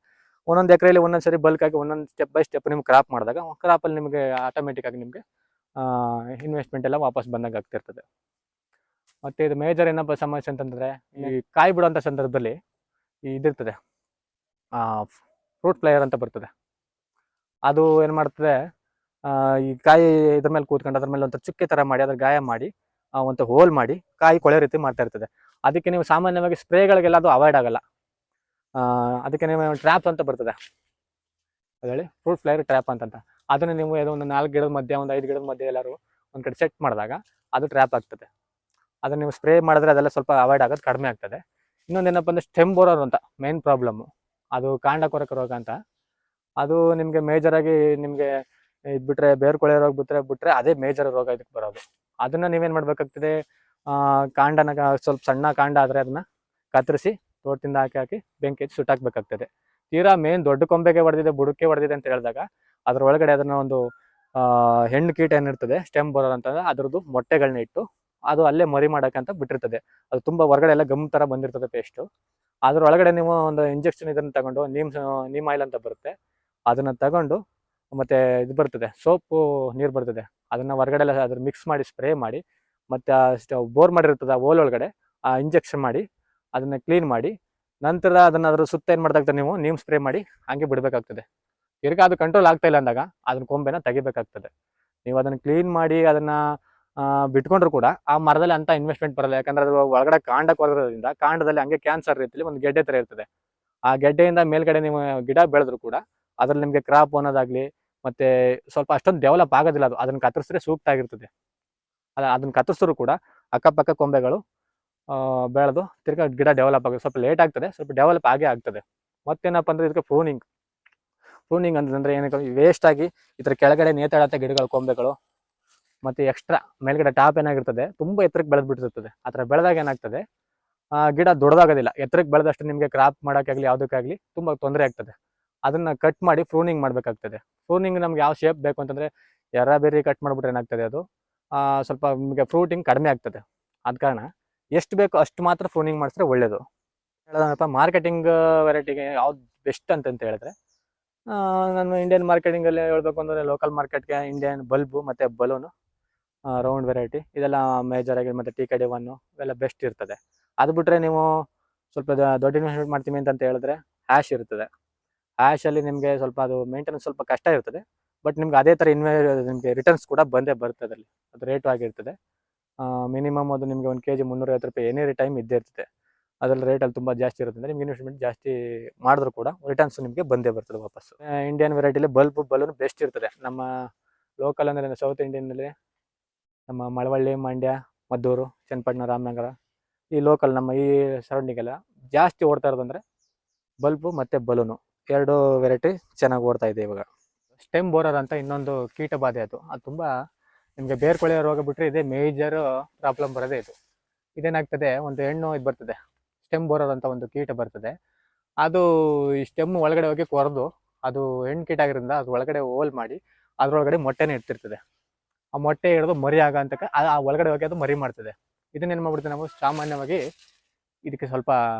ಒಂದೊಂದು ಎಕರೆಯಲ್ಲಿ ಒಂದೊಂದು ಸರಿ ಬಲ್ಕಾಗಿ ಒಂದೊಂದು ಸ್ಟೆಪ್ ಬೈ ಸ್ಟೆಪ್ ನಿಮ್ಗೆ ಕ್ರಾಪ್ ಮಾಡಿದಾಗ, ಕ್ರಾಪಲ್ಲಿ ನಿಮಗೆ ಆಟೋಮೆಟಿಕ್ಕಾಗಿ ನಿಮಗೆ ಇನ್ವೆಸ್ಟ್ಮೆಂಟ್ ಎಲ್ಲ ವಾಪಸ್ ಬಂದಾಗ ಆಗ್ತಿರ್ತದೆ. ಮತ್ತು ಇದು ಮೇಜರ್ ಏನಪ್ಪ ಸಮಸ್ಯೆ ಅಂತಂದರೆ, ಈ ಕಾಯಿ ಬಿಡೋಂಥ ಸಂದರ್ಭದಲ್ಲಿ ಇದಿರ್ತದೆ, ಫ್ರೂಟ್ ಫ್ಲೈಯರ್ ಅಂತ ಬರ್ತದೆ. ಅದು ಏನು ಮಾಡ್ತದೆ, ಈ ಕಾಯಿ ಇದ್ರ ಮೇಲೆ ಕೂತ್ಕೊಂಡು ಅದ್ರ ಮೇಲೆ ಒಂದು ಚುಕ್ಕೆ ಥರ ಮಾಡಿ ಅದ್ರ ಗಾಯ ಮಾಡಿ ಒಂದು ಹೋಲ್ ಮಾಡಿ ಕಾಯಿ ಕೊಳೆ ರೀತಿ ಮಾಡ್ತಾ ಇರ್ತದೆ. ಅದಕ್ಕೆ ನೀವು ಸಾಮಾನ್ಯವಾಗಿ ಸ್ಪ್ರೇಗಳಿಗೆಲ್ಲ ಅದು ಅವಾಯ್ಡ್ ಆಗಲ್ಲ. ಅದಕ್ಕೆ ನೀವು ಟ್ರ್ಯಾಪ್ ಅಂತ ಬರ್ತದೆ, ಅದೇಳಿ ಫ್ರೂಟ್ ಫ್ಲೈಯರ್ ಟ್ರ್ಯಾಪ್ ಅಂತ. ಅದನ್ನು ನೀವು ಒಂದು 4 ಗಿಡದ ಮಧ್ಯೆ, ಒಂದು 5 ಗಿಡದ ಮಧ್ಯೆ ಎಲ್ಲರೂ ಒಂದು ಕಡೆ ಸೆಟ್ ಮಾಡಿದಾಗ ಅದು ಟ್ರ್ಯಾಪ್ ಆಗ್ತದೆ. ಅದನ್ನ ನೀವು ಸ್ಪ್ರೇ ಮಾಡಿದ್ರೆ ಅದೆಲ್ಲ ಸ್ವಲ್ಪ ಅವಾಯ್ಡ್ ಆಗೋದು ಕಡಿಮೆ ಆಗ್ತದೆ. ಇನ್ನೊಂದೇನಪ್ಪ ಅಂದರೆ ಸ್ಟೆಮ್ ಬೋರರ್ ಅಂತ ಮೇನ್ ಪ್ರಾಬ್ಲಮ್ಮು, ಅದು ಕಾಂಡ ಕೊರಕ ರೋಗ ಅಂತ. ಅದು ನಿಮಗೆ ಮೇಜರಾಗಿ ನಿಮಗೆ ಇದು ಬಿಟ್ಟರೆ ಬೇರು ಕೊಳೆ ರೋಗ ಬಿಟ್ಟರೆ ಅದೇ ಮೇಜರ್ ರೋಗ ಇದಕ್ಕೆ ಬರೋದು. ಅದನ್ನು ನೀವೇನು ಮಾಡಬೇಕಾಗ್ತದೆ, ಕಾಂಡನ ಸ್ವಲ್ಪ ಸಣ್ಣ ಕಾಂಡ ಆದರೆ ಅದನ್ನು ಕತ್ತರಿಸಿ ತೋಟದಿಂದ ಹಾಕಿ ಬೆಂಕಿ ಹಚ್ಚಿ ಸುಟ್ಟಾಕಬೇಕಾಗ್ತದೆ. ತೀರಾ ಮೇನ್ ದೊಡ್ಡ ಕೊಂಬೆಗೆ ಹೊಡೆದಿದೆ, ಬುಡಕ್ಕೆ ಹೊಡೆದಿದೆ ಅಂತ ಹೇಳಿದಾಗ ಅದ್ರ ಒಳಗಡೆ ಅದನ್ನು ಒಂದು ಹೆಣ್ಣು ಕೀಟ ಏನಿರ್ತದೆ ಸ್ಟೆಮ್ ಬೋರರ್ ಅಂತಂದ್ರೆ ಅದ್ರದ್ದು ಮೊಟ್ಟೆಗಳನ್ನ ಇಟ್ಟು ಅದು ಅಲ್ಲೇ ಮರಿ ಮಾಡೋಕ್ಕಂತ ಬಿಟ್ಟಿರ್ತದೆ. ಅದು ತುಂಬ ಹೊರಗಡೆ ಎಲ್ಲ ಗಮ್ ಥರ ಬಂದಿರ್ತದೆ ಪೇಸ್ಟು. ಅದ್ರ ಒಳಗಡೆ ನೀವು ಒಂದು ಇಂಜೆಕ್ಷನ್ ಇದನ್ನು ತಗೊಂಡು ನೀಮ್ ಆಯಿಲ್ ಅಂತ ಬರುತ್ತೆ, ಅದನ್ನು ತಗೊಂಡು ಮತ್ತು ಇದು ಬರ್ತದೆ ಸೋಪು ನೀರು ಬರ್ತದೆ, ಅದನ್ನು ಹೊರಗಡೆ ಎಲ್ಲ ಅದ್ರ ಮಿಕ್ಸ್ ಮಾಡಿ ಸ್ಪ್ರೇ ಮಾಡಿ ಮತ್ತು ಅಷ್ಟು ಬೋರ್ ಮಾಡಿರ್ತದೆ ಆ ಹೋಲ್ ಒಳಗಡೆ ಆ ಇಂಜೆಕ್ಷನ್ ಮಾಡಿ ಅದನ್ನು ಕ್ಲೀನ್ ಮಾಡಿ ನಂತರ ಅದನ್ನು ಅದ್ರ ಸುತ್ತ ಏನು ಮಾಡ್ದಾಗ್ತದೆ ನೀವು ನೀಮ್ ಸ್ಪ್ರೇ ಮಾಡಿ ಹಂಗೆ ಬಿಡಬೇಕಾಗ್ತದೆ. ತಿರ್ಗಾ ಅದು ಕಂಟ್ರೋಲ್ ಆಗ್ತಾ ಇಲ್ಲ ಅಂದಾಗ ಅದನ್ನ ಕೊಂಬೆನ ತೆಗಿಬೇಕಾಗ್ತದೆ. ನೀವು ಅದನ್ನು ಕ್ಲೀನ್ ಮಾಡಿ ಅದನ್ನು ಬಿಟ್ಕೊಂಡ್ರು ಕೂಡ ಆ ಮರದಲ್ಲಿ ಅಂತ ಇನ್ವೆಸ್ಟ್ಮೆಂಟ್ ಬರಲ್ಲ. ಯಾಕಂದ್ರೆ ಅದು ಒಳಗಡೆ ಕಾಂಡ ಕೊರೋದ್ರಿಂದ ಕಾಂಡದಲ್ಲಿ ಹಂಗೆ ಕ್ಯಾನ್ಸರ್ ರೀತಿಯಲ್ಲಿ ಒಂದು ಗೆಡ್ಡೆ ಥರ ಇರ್ತದೆ. ಆ ಗೆಡ್ಡೆಯಿಂದ ಮೇಲ್ಗಡೆ ನೀವು ಗಿಡ ಬೆಳೆದ್ರು ಕೂಡ ಅದ್ರಲ್ಲಿ ನಿಮಗೆ ಕ್ರಾಪ್ ಅನ್ನೋದಾಗ್ಲಿ ಮತ್ತೆ ಸ್ವಲ್ಪ ಅಷ್ಟೊಂದು ಡೆವಲಪ್ ಆಗೋದಿಲ್ಲ. ಅದು ಅದನ್ನ ಕತ್ತರಿಸಿದ್ರೆ ಸೂಕ್ತ ಆಗಿರ್ತದೆ. ಅದನ್ನ ಕತ್ತರಿಸಿದ್ರು ಕೂಡ ಅಕ್ಕಪಕ್ಕ ಕೊಂಬೆಗಳು ಬೆಳೆದು ತಿರ್ಗಾ ಗಿಡ ಡೆವಲಪ್ ಆಗೋದು ಸ್ವಲ್ಪ ಲೇಟ್ ಆಗ್ತದೆ, ಸ್ವಲ್ಪ ಡೆವಲಪ್ ಆಗೇ ಆಗ್ತದೆ. ಮತ್ತೇನಪ್ಪ ಅಂದ್ರೆ ಇದಕ್ಕೆ ಪ್ರೂನಿಂಗ್ ಅಂತಂದ್ರೆ ಏನಕ್ಕೆ ವೇಸ್ಟ್ ಆಗಿ ಈ ಥರ ಕೆಳಗಡೆ ನೇತಾಡತ್ತೆ ಗಿಡಗಳ ಕೊಂಬೆಗಳು ಮತ್ತೆ ಎಕ್ಸ್ಟ್ರಾ ಮೇಲ್ಗಡೆ ಟಾಪ್ ಏನಾಗಿರ್ತದೆ ತುಂಬ ಎತ್ತರಕ್ಕೆ ಬೆಳೆದ್ಬಿಟ್ಟಿರ್ತದೆ. ಆ ಥರ ಬೆಳೆದಾಗ ಏನಾಗ್ತದೆ, ಗಿಡ ದೊಡ್ಡದಾಗೋದಿಲ್ಲ. ಎತ್ತರಕ್ಕೆ ಬೆಳೆದಷ್ಟು ನಿಮಗೆ ಕ್ರಾಪ್ ಮಾಡೋಕ್ಕಾಗಲಿ ಯಾವುದಕ್ಕಾಗಲಿ ತುಂಬ ತೊಂದರೆ ಆಗ್ತದೆ. ಅದನ್ನ ಕಟ್ ಮಾಡಿ ಪ್ರೂನಿಂಗ್ ಮಾಡಬೇಕಾಗ್ತದೆ. ಪ್ರೂನಿಂಗ್ ನಮ್ಗೆ ಯಾವ ಶೇಪ್ ಬೇಕು ಅಂತಂದರೆ ಬೇರೆ ಕಟ್ ಮಾಡಿಬಿಟ್ರೆ ಏನಾಗ್ತದೆ, ಅದು ಸ್ವಲ್ಪ ನಿಮಗೆ ಫ್ರೂಟಿಂಗ್ ಕಡಿಮೆ ಆಗ್ತದೆ. ಆದ ಕಾರಣ ಎಷ್ಟು ಬೇಕೋ ಅಷ್ಟು ಮಾತ್ರ ಪ್ರೂನಿಂಗ್ ಮಾಡಿಸಿದ್ರೆ ಒಳ್ಳೆಯದು. ಹೇಳೋದಪ್ಪ ಮಾರ್ಕೆಟಿಂಗ್ ವೆರೈಟಿಗೆ ಯಾವ್ದು ಬೆಸ್ಟ್ ಅಂತಂತ ಹೇಳಿದ್ರೆ, ನಾನು ಇಂಡಿಯನ್ ಮಾರ್ಕೆಟಿಂಗಲ್ಲಿ ಹೇಳ್ಬೇಕು ಅಂದರೆ ಲೋಕಲ್ ಮಾರ್ಕೆಟ್ಗೆ ಇಂಡಿಯನ್ ಬಲ್ಬು ಮತ್ತು ಬಲೂನು ರೌಂಡ್ ವೆರೈಟಿ ಇದೆಲ್ಲ ಮೇಜರಾಗಿ ಮತ್ತು TKD1 ಇವೆಲ್ಲ ಬೆಸ್ಟ್ ಇರ್ತದೆ. ಅದು ಬಿಟ್ಟರೆ ನೀವು ಸ್ವಲ್ಪ ದೊಡ್ಡ ಇನ್ವೆಸ್ಟ್ಮೆಂಟ್ ಮಾಡ್ತೀವಿ ಅಂತ ಹೇಳಿದ್ರೆ ಹ್ಯಾಶ್ ಇರ್ತದೆ. ಹ್ಯಾಶಲ್ಲಿ ನಿಮಗೆ ಸ್ವಲ್ಪ ಅದು ಮೇಂಟೆನೆನ್ಸ್ ಸ್ವಲ್ಪ ಕಷ್ಟ ಇರ್ತದೆ, ಬಟ್ ನಿಮ್ಗೆ ಅದೇ ಥರ ನಿಮಗೆ ರಿಟರ್ನ್ಸ್ ಕೂಡ ಬಂದೇ ಬರುತ್ತೆ. ಅದರಲ್ಲಿ ಅದು ರೇಟು ಆಗಿರ್ತದೆ. ಮಿನಿಮಮ್ ಅದು ನಿಮಗೆ 1 kg 350 ರೂಪಾಯಿ ಎನಿ ಟೈಮ್ ಇದ್ದೇ ಇರ್ತದೆ. ಅದರಲ್ಲಿ ರೇಟಲ್ಲಿ ತುಂಬ ಜಾಸ್ತಿ ಇರುತ್ತೆ. ನಿಮ್ಗೆ ಇನ್ವೆಸ್ಟ್ಮೆಂಟ್ ಜಾಸ್ತಿ ಮಾಡಿದ್ರು ಕೂಡ ರಿಟರ್ನ್ಸ್ ನಿಮಗೆ ಬಂದೇ ಬರ್ತದೆ ವಾಪಸ್ಸು. ಇಂಡಿಯನ್ ವೆರೈಟಿಲಿ ಬಲೂನ್ ಬೆಸ್ಟ್ ಇರ್ತದೆ. ನಮ್ಮ ಲೋಕಲ್ ಅಂದರೆ ಸೌತ್ ಇಂಡಿಯನ್ನಲ್ಲಿ ನಮ್ಮ ಮಳವಳ್ಳಿ, ಮಂಡ್ಯ, ಮದ್ದೂರು, ಚನ್ನಪಟ್ಟಣ, ರಾಮನಗರ ಈ ಲೋಕಲ್ ನಮ್ಮ ಈ ಸರೌಂಡಿಂಗೆಲ್ಲ ಜಾಸ್ತಿ ಓಡ್ತಾ ಇರೋದಂದರೆ ಬಲ್ಬು ಮತ್ತು ಬಲೂನು ಎರಡು ವೆರೈಟಿ ಚೆನ್ನಾಗಿ ಓಡ್ತಾ ಇದೆ ಇವಾಗ. ಸ್ಟೆಮ್ ಬೋರರ್ ಅಂತ ಇನ್ನೊಂದು ಕೀಟ ಬಾಧೆ, ಅದು ತುಂಬ ನಿಮಗೆ ಬೇರು ಕೊಳೆಯ ರೋಗ ಬಿಟ್ಟರೆ ಇದೇ ಮೇಜರ್ ಪ್ರಾಬ್ಲಮ್ ಬರೋದೇ ಇದು. ಇದೇನಾಗ್ತದೆ, ಒಂದು ಹೆಣ್ಣು ಇದು ಬರ್ತದೆ ಸ್ಟೆಮ್ ಬೋರರ್ ಅಂತ ಒಂದು ಕೀಟ ಬರ್ತದೆ. ಅದು ಈ ಸ್ಟೆಮ್ ಒಳಗಡೆ ಹೋಗಿ ಕೊರೆದು ಅದು ಹೆಣ್ಣು ಕೀಟ ಆಗಿರೋದ್ರಿಂದ ಅದು ಒಳಗಡೆ ಹೋಲ್ ಮಾಡಿ ಅದರೊಳಗಡೆ ಮೊಟ್ಟೆನೇ ಇಡ್ತಿರ್ತದೆ. ಆ ಮೊಟ್ಟೆ ಹಿಡಿದು ಮರಿ ಆಗಂತಕ್ಕೆ ಆ ಒಳಗಡೆ ಹೋಗಿ ಅದು ಮರಿ ಮಾಡ್ತದೆ. ಇದನ್ನೇನು ಮಾಡ್ಬಿಡ್ತೀವಿ ನಾವು ಸಾಮಾನ್ಯವಾಗಿ ಇದಕ್ಕೆ ಸ್ವಲ್ಪ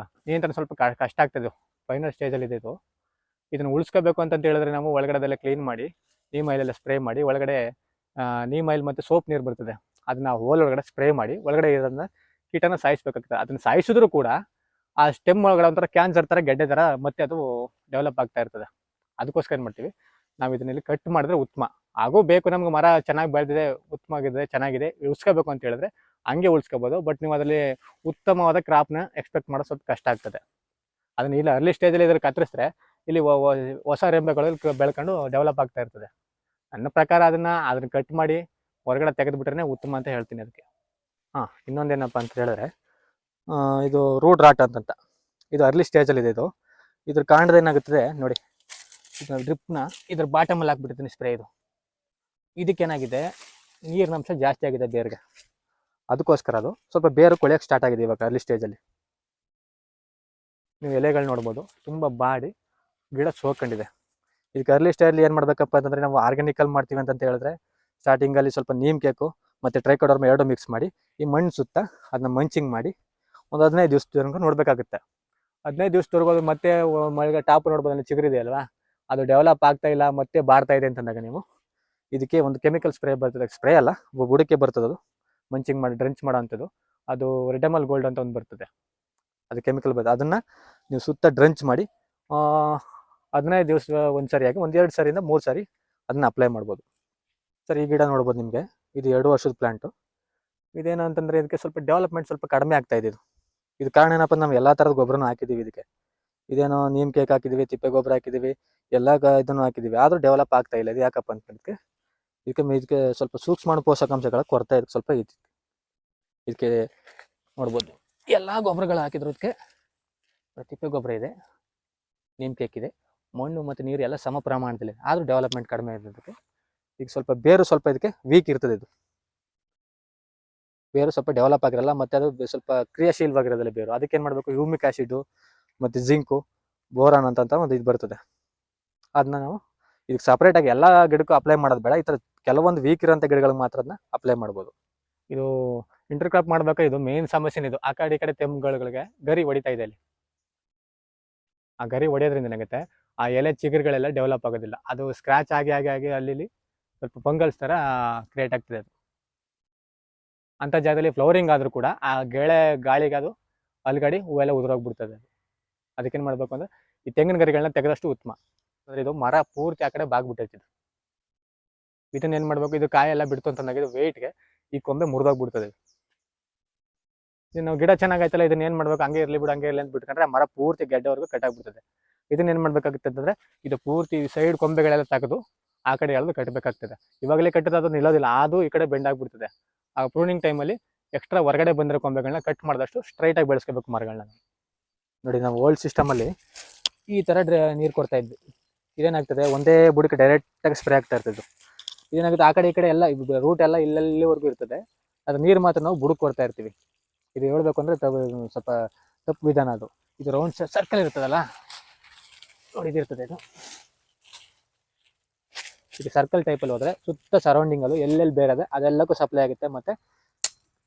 ನಿಯಂತ್ರಣ ಸ್ವಲ್ಪ ಕಷ್ಟ ಆಗ್ತದೆ. ಫೈನಲ್ ಸ್ಟೇಜಲ್ಲಿ ಇದೆ ಇದು. ಇದನ್ನು ಉಳಿಸ್ಕೋಬೇಕು ಅಂತಂತ ಹೇಳಿದ್ರೆ ನಾವು ಒಳಗಡೆದೆಲ್ಲ ಕ್ಲೀನ್ ಮಾಡಿ ನೀಮ್ ಆಯಿಲೆಲ್ಲ ಸ್ಪ್ರೇ ಮಾಡಿ ಒಳಗಡೆ ನೀಮ್ ಆಯಿಲ್ ಮತ್ತು ಸೋಪ್ ನೀರು ಬರ್ತದೆ ಅದನ್ನ ಹೋಲ್ ಒಳಗಡೆ ಸ್ಪ್ರೇ ಮಾಡಿ ಒಳಗಡೆ ಇರೋದನ್ನ ಕೀಟನ ಸಾಯಿಸ್ಬೇಕಾಗ್ತದೆ. ಅದನ್ನು ಸಾಯಿಸಿದ್ರು ಕೂಡ ಆ ಸ್ಟೆಮ್ ಒಳಗಡೆ ಒಂಥರ ಕ್ಯಾನ್ಸರ್ ಥರ ಗೆಡ್ಡೆ ಥರ ಮತ್ತೆ ಅದು ಡೆವಲಪ್ ಆಗ್ತಾ ಇರ್ತದೆ. ಅದಕ್ಕೋಸ್ಕರ ಏನು ಮಾಡ್ತೀವಿ ನಾವು ಇದನ್ನೆಲ್ಲಿ ಕಟ್ ಮಾಡಿದ್ರೆ ಉತ್ತಮ. ಹಾಗೂ ಬೇಕು ನಮ್ಗೆ ಮರ ಚೆನ್ನಾಗಿ ಬೆಳೆದಿದೆ, ಉತ್ತಮವಾಗಿದೆ, ಚೆನ್ನಾಗಿದೆ, ಉಳಿಸ್ಕೋಬೇಕು ಅಂತ ಹೇಳಿದ್ರೆ ಹಂಗೆ ಉಳಿಸ್ಕೋಬೋದು. ಬಟ್ ನೀವು ಅದರಲ್ಲಿ ಉತ್ತಮವಾದ ಕ್ರಾಪ್ನ ಎಕ್ಸ್ಪೆಕ್ಟ್ ಮಾಡೋದು ಸ್ವಲ್ಪ ಕಷ್ಟ ಆಗ್ತದೆ. ಅದನ್ನ ಇಲ್ಲ ಅರ್ಲಿ ಸ್ಟೇಜಲ್ಲಿ ಇದ್ರಲ್ಲಿ ಕತ್ತರಿಸಿದ್ರೆ ಇಲ್ಲಿ ಹೊಸ ರೆಂಬೆಗಳು ಬೆಳ್ಕೊಂಡು ಡೆವಲಪ್ ಆಗ್ತಾ ಇರ್ತದೆ. ನನ್ನ ಪ್ರಕಾರ ಅದನ್ನ ಕಟ್ ಮಾಡಿ ಹೊರಗಡೆ ತೆಗೆದುಬಿಟ್ರೆ ಉತ್ತಮ ಅಂತ ಹೇಳ್ತೀನಿ ಅದಕ್ಕೆ. ಇನ್ನೊಂದೇನಪ್ಪ ಅಂತ ಹೇಳಿದ್ರೆ ಇದು ರೂಟ್ ರಾಟ್ ಅಂತ ಇದು ಅರ್ಲಿ ಸ್ಟೇಜಲ್ಲಿ ಇದೆ. ಇದ್ರ ಕಾಂಡದ ಏನಾಗುತ್ತದೆ ನೋಡಿ, ಇದು ಡ್ರಿಪ್ನ ಇದ್ರ ಬಾಟಮಲ್ಲಿ ಹಾಕ್ಬಿಟ್ಟಿರ್ತೀನಿ ಸ್ಪ್ರೇ. ಇದಕ್ಕೇನಾಗಿದೆ, ನೀರಿನ ಅಂಶ ಜಾಸ್ತಿ ಆಗಿದೆ ಬೇರ್ಗೆ, ಅದಕ್ಕೋಸ್ಕರ ಅದು ಸ್ವಲ್ಪ ಬೇರು ಕೊಳೆಯೋಕ್ಕೆ ಸ್ಟಾರ್ಟ್ ಆಗಿದೆ ಇವಾಗ ಅರ್ಲಿ ಸ್ಟೇಜಲ್ಲಿ. ನೀವು ಎಲೆಗಳು ನೋಡ್ಬೋದು ತುಂಬ ಬಾಡಿ ಗಿಡ ಸೋಕೊಂಡಿದೆ. ಇದಕ್ಕೆ ಅರ್ಲಿ ಸ್ಟೇಜಲ್ಲಿ ಏನು ಮಾಡಬೇಕಪ್ಪ ಅಂತಂದರೆ ನಾವು ಆರ್ಗ್ಯಾನಿಕಲ್ ಮಾಡ್ತೀವಿ ಅಂತ ಹೇಳಿದ್ರೆ ಸ್ಟಾರ್ಟಿಂಗಲ್ಲಿ ಸ್ವಲ್ಪ ನೀಮ್ ಕೇಕು ಮತ್ತು ಟ್ರೈಕೋಡರ್ಮ ಎರಡು ಮಿಕ್ಸ್ ಮಾಡಿ ಈ ಮಣ್ಣು ಸುತ್ತ ಅದನ್ನ ಮಂಚಿಂಗ್ ಮಾಡಿ ಒಂದು 15 ದಿವಸ ತನಕ ನೋಡಬೇಕಾಗುತ್ತೆ. 15 ದಿವಸದವರೆಗೂ ಅದು ಮತ್ತೆ ಮಳೆಗೆ ಟಾಪ್ ನೋಡ್ಬೋದು, ಅಲ್ಲಿ ಚಿಗುರಿದೆ ಅಲ್ವಾ, ಅದು ಡೆವಲಪ್ ಆಗ್ತಾ ಇಲ್ಲ ಮತ್ತೆ ಬಾಡ್ತಾ ಇದೆ ಅಂತಂದಾಗ ನೀವು ಇದಕ್ಕೆ ಒಂದು ಕೆಮಿಕಲ್ ಸ್ಪ್ರೇ ಬರ್ತದೆ. ಸ್ಪ್ರೇ ಅಲ್ಲ, ಬುಡಕ್ಕೆ ಬರ್ತದೆ, ಅದು ಮಂಚಿಂಗ್ ಮಾಡಿ ಡ್ರೆಂಚ್ ಮಾಡೋ ಅಂಥದ್ದು. ಅದು ರೆಡಮಲ್ ಗೋಲ್ಡ್ ಅಂತ ಒಂದು ಬರ್ತದೆ, ಅದು ಕೆಮಿಕಲ್ ಬರ್ತದೆ. ಅದನ್ನು ನೀವು ಸುತ್ತ ಡ್ರೆಂಚ್ ಮಾಡಿ 15 ದಿವಸ ಒಂದು ಸರಿಯಾಗಿ 1-2 ಸರಿಯಿಂದ 3 ಸಾರಿ ಅದನ್ನ ಅಪ್ಲೈ ಮಾಡ್ಬೋದು. ಸರ್, ಈ ಗಿಡ ನೋಡ್ಬೋದು ನಿಮಗೆ, ಇದು 2 ವರ್ಷದ ಪ್ಲಾಂಟು. ಇದೇನು ಅಂತಂದರೆ ಇದಕ್ಕೆ ಸ್ವಲ್ಪ ಡೆವಲಪ್ಮೆಂಟ್ ಸ್ವಲ್ಪ ಕಡಿಮೆ ಆಗ್ತಾ ಇದೆ. ಇದು ಕಾರಣ ಏನಪ್ಪ, ನಾವು ಎಲ್ಲ ಥರದ ಗೊಬ್ಬರನೂ ಹಾಕಿದ್ದೀವಿ ಇದಕ್ಕೆ. ಇದೇನೋ ನೀಮ್ ಕೇಕ್ ಹಾಕಿದ್ದೀವಿ, ತಿಪ್ಪೆ ಗೊಬ್ಬರ ಹಾಕಿದ್ದೀವಿ, ಎಲ್ಲ ಇದನ್ನು ಹಾಕಿದ್ದೀವಿ, ಆದರೂ ಡೆವಲಪ್ ಆಗ್ತಾ ಇಲ್ಲ. ಇದು ಯಾಕಪ್ಪ ಅಂತ ಇದಕ್ಕೆ ಸ್ವಲ್ಪ ಸೂಕ್ಷ್ಮಾಣು ಪೋಷಕಾಂಶಗಳ ಕೊರತೆ ಇದಕ್ಕೆ ಸ್ವಲ್ಪ ಇದೆ. ಇದಕ್ಕೆ ನೋಡ್ಬೋದು ಎಲ್ಲ ಗೊಬ್ಬರಗಳು ಹಾಕಿದ್ರದಕ್ಕೆ ತಿಪ್ಪೆ ಗೊಬ್ಬರ ಇದೆ, ನೀಮ್ ಕೇಕ್ ಇದೆ, ಮಣ್ಣು ಮತ್ತು ನೀರು ಎಲ್ಲ ಸಮ ಪ್ರಮಾಣದಲ್ಲಿ, ಆದರೂ ಡೆವಲಪ್ಮೆಂಟ್ ಕಡಿಮೆ ಇರೋದಕ್ಕೆ. ಈಗ ಸ್ವಲ್ಪ ಬೇರು ಸ್ವಲ್ಪ ಇದಕ್ಕೆ ವೀಕ್ ಇರ್ತದೆ. ಇದು ಬೇರು ಸ್ವಲ್ಪ ಡೆವಲಪ್ ಆಗಿರಲ್ಲ, ಮತ್ತು ಅದು ಸ್ವಲ್ಪ ಕ್ರಿಯಾಶೀಲವಾಗಿರೋದಿಲ್ಲ ಬೇರು. ಅದಕ್ಕೆ ಏನು ಮಾಡಬೇಕು, ಹ್ಯೂಮಿಕ್ ಆ್ಯಸಿಡು ಮತ್ತು ಜಿಂಕು, ಬೋರಾನ್ ಅಂತ ಒಂದು ಇದು ಬರ್ತದೆ. ಅದನ್ನ ನಾವು ಇದಕ್ಕೆ ಸಪ್ರೇಟಾಗಿ ಎಲ್ಲ ಗಿಡಕ್ಕೂ ಅಪ್ಲೈ ಮಾಡೋದು ಬೇಡ. ಈ ಥರ ಕೆಲವೊಂದು ವೀಕ್ ಇರೋಂಥ ಗಿಡಗಳಿಗೆ ಮಾತ್ರ ಅದನ್ನ ಅಪ್ಲೈ ಮಾಡ್ಬೋದು. ಇದು ಇಂಟರ್ ಕ್ರಾಪ್ ಮಾಡ್ಬೇಕಾದ್ರೆ ಇದು ಮೇನ್ ಸಮಸ್ಯೆನೇ ಇದು. ಆ ಕಡೆ ಈ ಕಡೆ ತೆಂಗುಗಳಿಗೆ ಗರಿ ಹೊಡಿತಾ ಇದೆ. ಅಲ್ಲಿ ಆ ಗರಿ ಹೊಡೆಯೋದ್ರಿಂದ ಏನಾಗುತ್ತೆ, ಆ ಎಲೆ ಚಿಗುರುಗಳೆಲ್ಲ ಡೆವಲಪ್ ಆಗೋದಿಲ್ಲ. ಅದು ಸ್ಕ್ರಾಚ್ ಆಗಿ ಆಗಿ ಆಗಿ ಅಲ್ಲಿ ಸ್ವಲ್ಪ ಫಂಗಲ್ಸ್ ಥರ ಕ್ರಿಯೇಟ್ ಆಗ್ತದೆ. ಅದು ಅಂಥ ಜಾಗದಲ್ಲಿ ಫ್ಲವರಿಂಗ್ ಆದರೂ ಕೂಡ ಆ ಗಾಳಿಗೆ ಅದು ಅಲ್ಗಡಿ ಹೂವೆಲ್ಲ ಉದುರೋಗ್ಬಿಡ್ತದೆ. ಅದಕ್ಕೇನು ಮಾಡಬೇಕು ಅಂದರೆ ಈ ತೆಂಗಿನ ಗರಿಗಳನ್ನ ತೆಗೆದಷ್ಟು ಉತ್ತಮ. ಅಂದರೆ ಇದು ಮರ ಪೂರ್ತಿ ಆ ಕಡೆ ಬಾಗ್ಬಿಟ್ಟೈತಿದ್ದು. ಇದನ್ನ ಏನು ಮಾಡಬೇಕು, ಇದು ಕಾಯಿ ಎಲ್ಲ ಬಿಡ್ತು ಅಂತಂದಾಗ ಇದು ವೆಯ್ಟ್ಗೆ ಈ ಕೊಂಬೆ ಮುರಿದೋಗ್ಬಿಡ್ತದೆ. ಇದು ನಾವು ಗಿಡ ಚೆನ್ನಾಗೈತಲ್ಲ, ಇದನ್ನ ಏನು ಮಾಡ್ಬೇಕು, ಹಂಗೆ ಇರಲಿ ಬಿಡು ಹಂಗೆ ಇರಲಿ ಅಂತ ಬಿಟ್ಕೊಂಡ್ರೆ ಮರ ಪೂರ್ತಿ ಗೆಡ್ಡೆವರೆಗೂ ಕಟ್ಟಾಗ್ಬಿಡ್ತದೆ. ಇದನ್ನ ಏನು ಮಾಡಬೇಕಾಗುತ್ತೆ ಅಂತಂದರೆ ಇದು ಪೂರ್ತಿ ಸೈಡ್ ಕೊಂಬೆಗಳೆಲ್ಲ ತೆಗೆದು ಆ ಕಡೆ ಎಳೆದು ಕಟ್ಟಬೇಕಾಗ್ತದೆ. ಇವಾಗಲೇ ಕಟ್ಟಿದ್ರೆ ಅದು ನಿಲ್ಲೋದಿಲ್ಲ, ಅದು ಈ ಕಡೆ ಬೆಂಡ್ ಆಗ್ಬಿಡ್ತದೆ. ಆ ಪ್ರೂನಿಂಗ್ ಟೈಮಲ್ಲಿ ಎಕ್ಸ್ಟ್ರಾ ಹೊರಗಡೆ ಬಂದಿರೋ ಕೊಂಬೆಗಳನ್ನ ಕಟ್ ಮಾಡಿದಷ್ಟು ಸ್ಟ್ರೈಟಾಗಿ ಬೆಳೆಸ್ಕೋಬೇಕು ಮರಗಳನ್ನ. ನೋಡಿ, ನಾವು ಓಲ್ಡ್ ಸಿಸ್ಟಮಲ್ಲಿ ಈ ಥರ ನೀರು ಕೊಡ್ತಾ ಇದ್ವಿ. ಇದೇನಾಗ್ತದೆ, ಒಂದೇ ಬುಡಕ್ಕೆ ಡೈರೆಕ್ಟಾಗಿ ಸ್ಪ್ರೇ ಆಗ್ತಾ ಇರ್ತದೆ. ಇದೇನಾಗುತ್ತೆ, ಆ ಕಡೆ ಈ ಕಡೆ ಎಲ್ಲ ರೂಟ್ ಎಲ್ಲ ಇಲ್ಲಿವರೆಗೂ ಇರ್ತದೆ. ಅದು ನೀರು ಮಾತ್ರ ನಾವು ಬುಡಕ್ಕೆ ಕೊಡ್ತಾ ಇರ್ತೀವಿ. ಇದು ಹೇಳ್ಬೇಕು ಅಂದರೆ ಸ್ವಲ್ಪ ತಪ್ಪು ವಿಧಾನ ಅದು. ಇದು ರೌಂಡ್ ಸರ್ಕಲ್ ಇರ್ತದಲ್ಲ ನೋಡಿ, ಇದಿರ್ತದೆ. ಇದು ಸರ್ಕಲ್ ಟೈಪಲ್ಲಿ ಹೋದರೆ ಸುತ್ತ ಸರೌಂಡಿಂಗಲ್ಲೂ ಎಲ್ಲೆಲ್ಲಿ ಬೇರೆ ಅದೆಲ್ಲಕ್ಕೂ ಸಪ್ಲೈ ಆಗುತ್ತೆ. ಮತ್ತು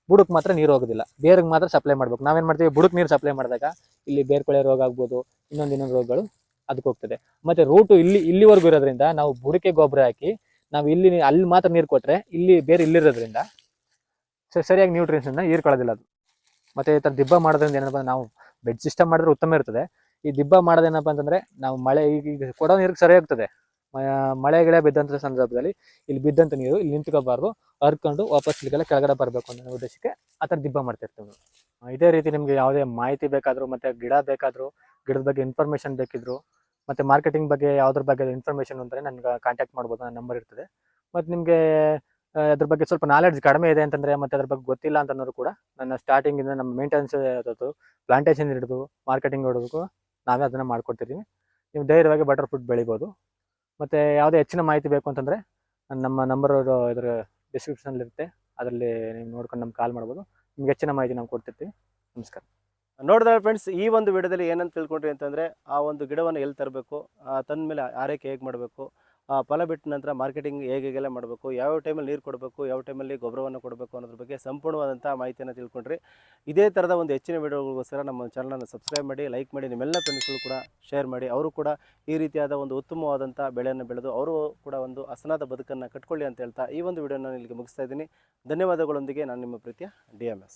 ಬುಡಕ್ಕೆ ಮಾತ್ರ ನೀರು ಹೋಗೋದಿಲ್ಲ, ಬೇರಿಗೆ ಮಾತ್ರ ಸಪ್ಲೈ ಮಾಡ್ಬೇಕು. ನಾವೇನು ಮಾಡ್ತೀವಿ, ಬುಡಕ್ಕೆ ನೀರು ಸಪ್ಲೈ ಮಾಡಿದಾಗ ಇಲ್ಲಿ ಬೇರ್ಕೊಳೆ ರೋಗ ಆಗ್ಬೋದು, ಇನ್ನೊಂದು ರೋಗಗಳು ಅದಕ್ಕೆ ಹೋಗ್ತದೆ. ಮತ್ತು ರೂಟು ಇಲ್ಲಿವರೆಗೂ ಇರೋದ್ರಿಂದ ನಾವು ಬುಡಕ್ಕೆ ಗೊಬ್ಬರ ಹಾಕಿ ನಾವು ಅಲ್ಲಿ ಮಾತ್ರ ನೀರು ಕೊಟ್ಟರೆ ಇಲ್ಲಿ ಬೇರೆ ಇಲ್ಲಿರೋದ್ರಿಂದ ಸರಿಯಾಗಿ ನ್ಯೂಟ್ರಿಯನ್ಸನ್ನು ಹೀರ್ಕೊಳ್ಳೋದಿಲ್ಲ ಅದು. ಮತ್ತು ಈ ಥರ ದಿಬ್ಬ ಮಾಡೋದ್ರಿಂದ ಏನಪ್ಪ, ನಾವು ಬೆಡ್ ಸಿಸ್ಟಮ್ ಮಾಡಿದ್ರೆ ಉತ್ತಮ ಇರ್ತದೆ. ಈ ದಿಬ್ಬ ಮಾಡೋದೇನಪ್ಪ ಅಂತಂದರೆ ನಾವು ಮಳೆ ಈಗ ಕೊಡೋ ನೀರಿಗೆ ಸರಿ ಹೋಗ್ತದೆ. ಮಳೆಗಳೇ ಬಿದ್ದಂಥ ಸಂದರ್ಭದಲ್ಲಿ ಇಲ್ಲಿ ಬಿದ್ದಂಥ ನೀರು ಇಲ್ಲಿ ನಿಂತ್ಕೋಬಾರ್ದು, ಹರ್ಕೊಂಡು ವಾಪಸ್ ಇಲ್ಲಿಗೆಲ್ಲ ಕೆಳಗಡೆ ಬರಬೇಕು ಅನ್ನೋ ಉದ್ದೇಶಕ್ಕೆ ಆ ಥರ ದಿಬ್ಬ ಮಾಡ್ತಿರ್ತೀವಿ. ಇದೇ ರೀತಿ ನಿಮಗೆ ಯಾವುದೇ ಮಾಹಿತಿ ಬೇಕಾದರೂ, ಮತ್ತು ಗಿಡ ಬೇಕಾದರೂ, ಗಿಡದ ಬಗ್ಗೆ ಇನ್ಫಾರ್ಮೇಷನ್ ಬೇಕಿದ್ರು, ಮತ್ತು ಮಾರ್ಕೆಟಿಂಗ್ ಬಗ್ಗೆ ಯಾವುದ್ರ ಬಗ್ಗೆ ಇನ್ಫಾರ್ಮೇಷನ್ ಅಂದರೆ ನನಗೆ ಕಾಂಟ್ಯಾಕ್ಟ್ ಮಾಡ್ಬೋದು. ನನ್ನ ನಂಬರ್ ಇರ್ತದೆ. ಮತ್ತು ನಿಮಗೆ ಅದ್ರ ಬಗ್ಗೆ ಸ್ವಲ್ಪ ನಾಲೆಡ್ಜ್ ಕಡಿಮೆ ಇದೆ ಅಂತಂದರೆ, ಮತ್ತು ಅದ್ರ ಬಗ್ಗೆ ಗೊತ್ತಿಲ್ಲ ಅಂತಂದ್ರೂ ಕೂಡ ನನ್ನ ಸ್ಟಾರ್ಟಿಂಗಿಂದ ನಮ್ಮ ಮೇಂಟೆನೆನ್ಸ್ ಇರೋದು, ಪ್ಲಾಂಟೇಷನ್ ಹಿಡಿದು ಮಾರ್ಕೆಟಿಂಗ್ ಹೊಡೋದಕ್ಕೂ ನಾವೇ ಅದನ್ನು ಮಾಡ್ಕೊಡ್ತಿದ್ದೀವಿ. ನೀವು ಧೈರ್ಯವಾಗಿ ಬಟರ್ ಫ್ರೂಟ್ ಬೆಳಿಬೋದು. ಮತ್ತು ಯಾವುದೇ ಹೆಚ್ಚಿನ ಮಾಹಿತಿ ಬೇಕು ಅಂತಂದರೆ ನಮ್ಮ ನಂಬರ್ ಇದರ ಡಿಸ್ಕ್ರಿಪ್ಷನಲ್ಲಿರುತ್ತೆ, ಅದರಲ್ಲಿ ನೀವು ನೋಡ್ಕೊಂಡು ನಮ್ಗೆ ಕಾಲ್ ಮಾಡ್ಬೋದು. ನಿಮ್ಗೆ ಹೆಚ್ಚಿನ ಮಾಹಿತಿ ನಾವು ಕೊಡ್ತಿರ್ತೀವಿ. ನಮಸ್ಕಾರ. ನೋಡಿದ್ರೆ ಫ್ರೆಂಡ್ಸ್, ಈ ಒಂದು ವಿಡಿಯೋದಲ್ಲಿ ಏನಂತ ತಿಳ್ಕೊಂಡ್ರಿ ಅಂತಂದರೆ, ಆ ಒಂದು ಗಿಡವನ್ನು ಎಲ್ಲಿ ತರಬೇಕು, ತಂದ ಮೇಲೆ ಆರೈಕೆ ಹೇಗೆ ಮಾಡಬೇಕು, ಫಲ ಬಿಟ್ಟ ನಂತರ ಮಾರ್ಕೆಟಿಂಗ್ ಹೇಗೆಲ್ಲ ಮಾಡಬೇಕು, ಯಾವ ಟೈಮಲ್ಲಿ ನೀರು ಕೊಡಬೇಕು, ಯಾವ ಟೈಮಲ್ಲಿ ಗೊಬ್ಬರವನ್ನು ಕೊಡಬೇಕು ಅನ್ನೋದ್ರ ಬಗ್ಗೆ ಸಂಪೂರ್ಣವಾದಂಥ ಮಾಹಿತಿಯನ್ನು ತಿಳ್ಕೊಂಡ್ರಿ. ಇದೇ ಥರದ ಒಂದು ಹೆಚ್ಚಿನ ವಿಡಿಯೋಗಳಿಗೋಸ್ಕರ ನಮ್ಮ ಚಾನಲನ್ನು ಸಬ್ಸ್ಕ್ರೈಬ್ ಮಾಡಿ, ಲೈಕ್ ಮಾಡಿ, ನಿಮ್ಮೆಲ್ಲ ಫ್ರೆಂಡ್ಸ್ಗಳು ಕೂಡ ಶೇರ್ ಮಾಡಿ. ಅವರು ಕೂಡ ಈ ರೀತಿಯಾದ ಒಂದು ಉತ್ತಮವಾದಂಥ ಬೆಳೆಯನ್ನು ಬೆಳೆದು ಅವರು ಕೂಡ ಒಂದು ಹಸನಾದ ಬದುಕನ್ನು ಕಟ್ಕೊಳ್ಳಿ ಅಂತ ಹೇಳ್ತಾ ಈ ಒಂದು ವಿಡಿಯೋನ ಇಲ್ಲಿಗೆ ಮುಗಿಸ್ತಾ ಇದ್ದೀನಿ. ಧನ್ಯವಾದಗಳೊಂದಿಗೆ ನಾನು ನಿಮ್ಮ ಪ್ರೀತಿಯ DMS.